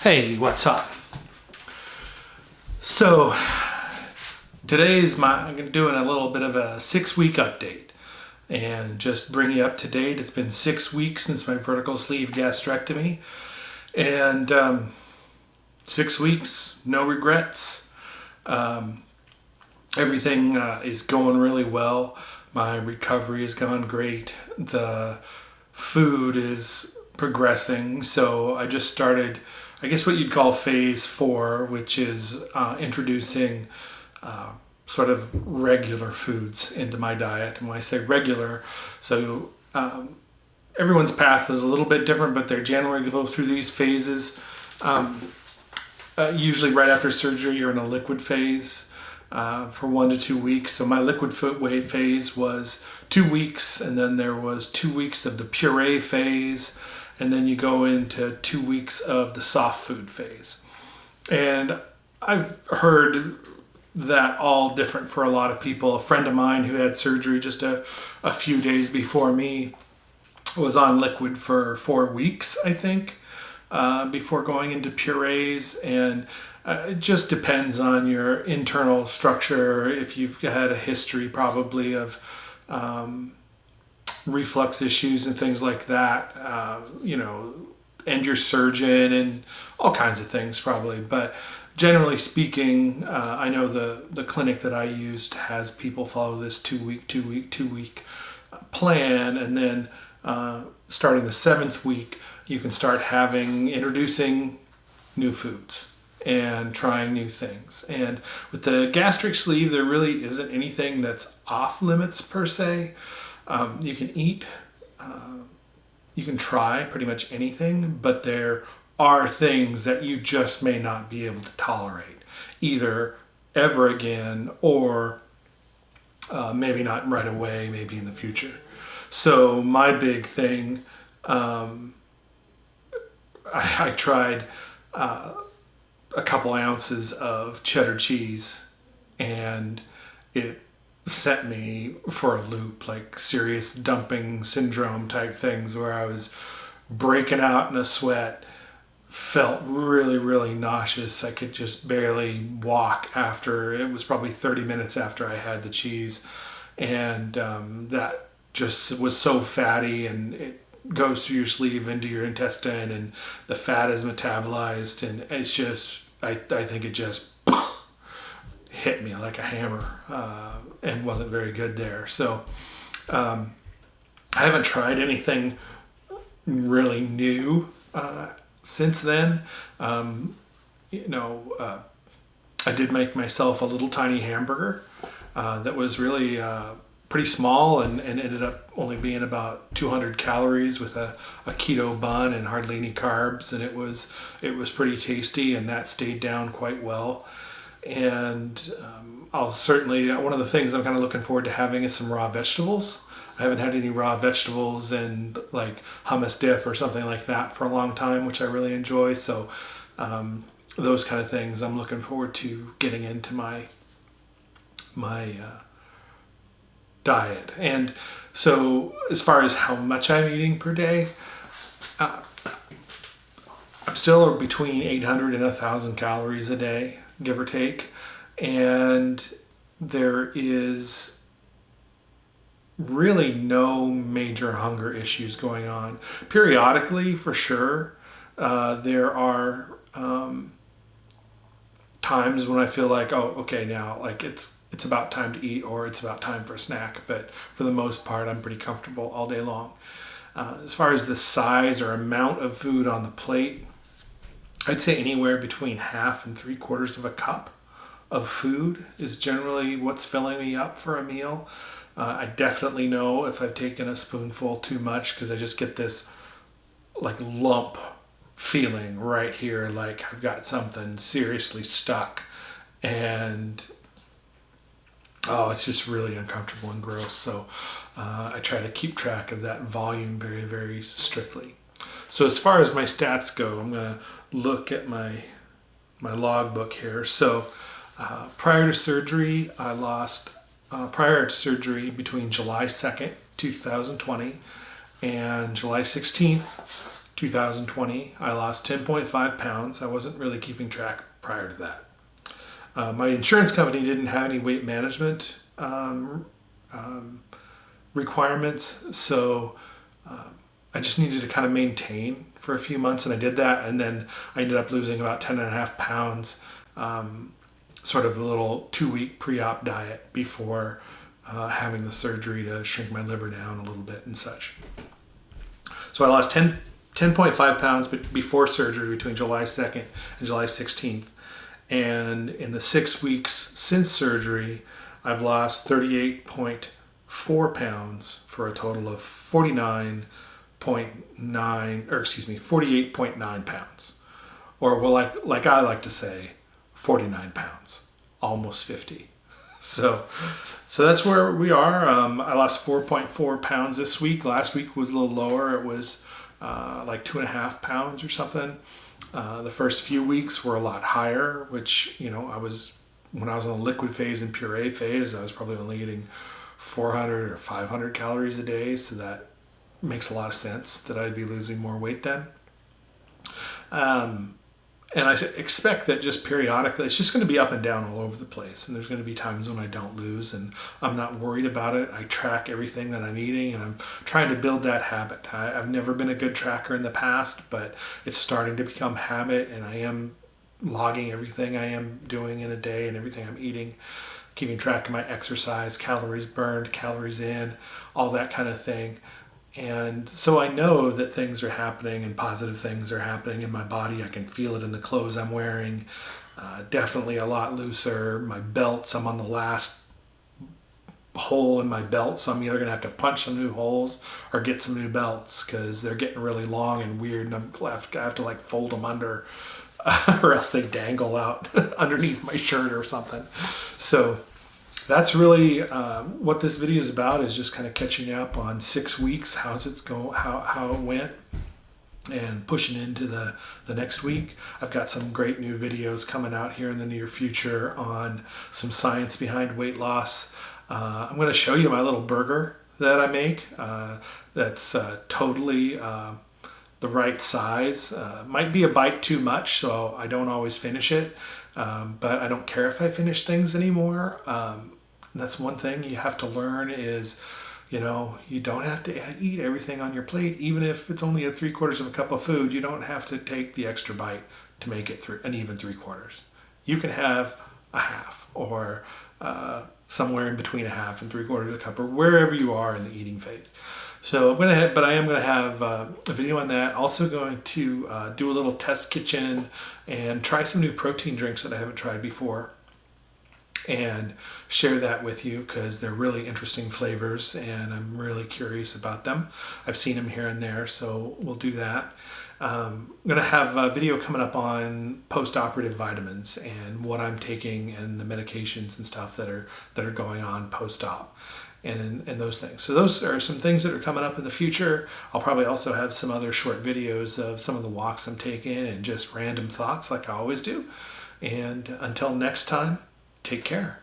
Hey, what's up? So I'm doing a little bit of a 6-week update and just bring you up to date. It's been 6 weeks since my vertical sleeve gastrectomy, and 6 weeks, no regrets. Everything is going really well. My recovery has gone great. The food is progressing. So I just started, I guess, what you'd call phase 4, which is introducing sort of regular foods into my diet. And when I say regular, so everyone's path is a little bit different, but they generally go through these phases. Usually right after surgery, you're in a liquid phase for 1 to 2 weeks. So my liquid food weight phase was 2 weeks, and then there was 2 weeks of the puree phase, and then you go into 2 weeks of the soft food phase. And I've heard that all different for a lot of people. A friend of mine who had surgery just a few days before me was on liquid for 4 weeks, I think, before going into purees. And it just depends on your internal structure. If you've had a history probably of reflux issues and things like that, and your surgeon and all kinds of things probably. But generally speaking, I know the clinic that I used has people follow this 2 week plan, and then starting the 7th week, you can start introducing new foods and trying new things. And with the gastric sleeve, there really isn't anything that's off limits per se. You can eat, you can try pretty much anything, but there are things that you just may not be able to tolerate, either ever again or maybe not right away, maybe in the future. So my big thing, I tried a couple ounces of cheddar cheese, and it sent me for a loop, like serious dumping syndrome type things, where I was breaking out in a sweat, felt really, really nauseous. I could just barely walk after. It was probably 30 minutes after I had the cheese, and that just was so fatty, and it goes through your sleeve into your intestine, and the fat is metabolized, and it's just, I think it just hit me like a hammer, and wasn't very good there. So I haven't tried anything really new since then. I did make myself a little tiny hamburger that was really pretty small, and ended up only being about 200 calories with a keto bun and hardly any carbs, and it was pretty tasty, and that stayed down quite well. And I'll certainly, one of the things I'm kind of looking forward to having is some raw vegetables. I haven't had any raw vegetables and like hummus dip or something like that for a long time, which I really enjoy. So those kind of things I'm looking forward to getting into my diet. And so as far as how much I'm eating per day, I'm still between 800 and 1,000 calories a day, give or take. And there is really no major hunger issues going on. Periodically, for sure, there are times when I feel like, oh, okay, now like it's about time to eat, or it's about time for a snack. But for the most part, I'm pretty comfortable all day long. As far as the size or amount of food on the plate, I'd say anywhere between half and 3/4 of a cup of food is generally what's filling me up for a meal. I definitely know if I've taken a spoonful too much, because I just get this like lump feeling right here, like I've got something seriously stuck, and it's just really uncomfortable and gross. So I try to keep track of that volume very, very strictly. So as far as my stats go, I'm going to look at my logbook here. So prior to surgery, I lost, prior to surgery between July 2nd, 2020 and July 16th, 2020, I lost 10.5 pounds. I wasn't really keeping track prior to that. My insurance company didn't have any weight management requirements, so I just needed to kind of maintain for a few months, and I did that, and then I ended up losing about 10.5 pounds, sort of the little 2-week pre-op diet before having the surgery to shrink my liver down a little bit and such. So I lost 10.5 pounds before surgery between July 2nd and July 16th. And in the 6 weeks since surgery, I've lost 38.4 pounds for a total of 48.9 pounds. Or well, like I like to say, 49 pounds, almost 50. So that's where we are. I lost 4.4 pounds this week. Last week was a little lower. It was like 2.5 pounds or something. The first few weeks were a lot higher, which, when I was on the liquid phase and puree phase, I was probably only eating 400 or 500 calories a day. So that makes a lot of sense that I'd be losing more weight then. And I expect that just periodically, it's just going to be up and down all over the place. And there's going to be times when I don't lose, and I'm not worried about it. I track everything that I'm eating, and I'm trying to build that habit. I've never been a good tracker in the past, but it's starting to become habit, and I am logging everything I am doing in a day and everything I'm eating, keeping track of my exercise, calories burned, calories in, all that kind of thing. And so I know that things are happening and positive things are happening in my body. I can feel it in the clothes I'm wearing. Definitely a lot looser. My belts, I'm on the last hole in my belt, so I'm either going to have to punch some new holes or get some new belts because they're getting really long and weird, and I have to like fold them under or else they dangle out underneath my shirt or something. So that's really what this video is about, is just kind of catching up on 6 weeks, how it went, and pushing into the next week. I've got some great new videos coming out here in the near future on some science behind weight loss. I'm going to show you my little burger that I make that's totally the right size. Might be a bite too much, so I don't always finish it, but I don't care if I finish things anymore. That's one thing you have to learn is, you don't have to eat everything on your plate. Even if it's only a 3/4 of a cup of food, you don't have to take the extra bite to make it an even 3/4. You can have a half, or somewhere in between a half and 3/4 of a cup, or wherever you are in the eating phase. So I am going to have a video on that. Also going to do a little test kitchen and try some new protein drinks that I haven't tried before, and share that with you because they're really interesting flavors and I'm really curious about them. I've seen them here and there, so we'll do that. I'm going to have a video coming up on post-operative vitamins and what I'm taking and the medications and stuff that are going on post-op and those things. So those are some things that are coming up in the future. I'll probably also have some other short videos of some of the walks I'm taking and just random thoughts like I always do. And until next time, take care.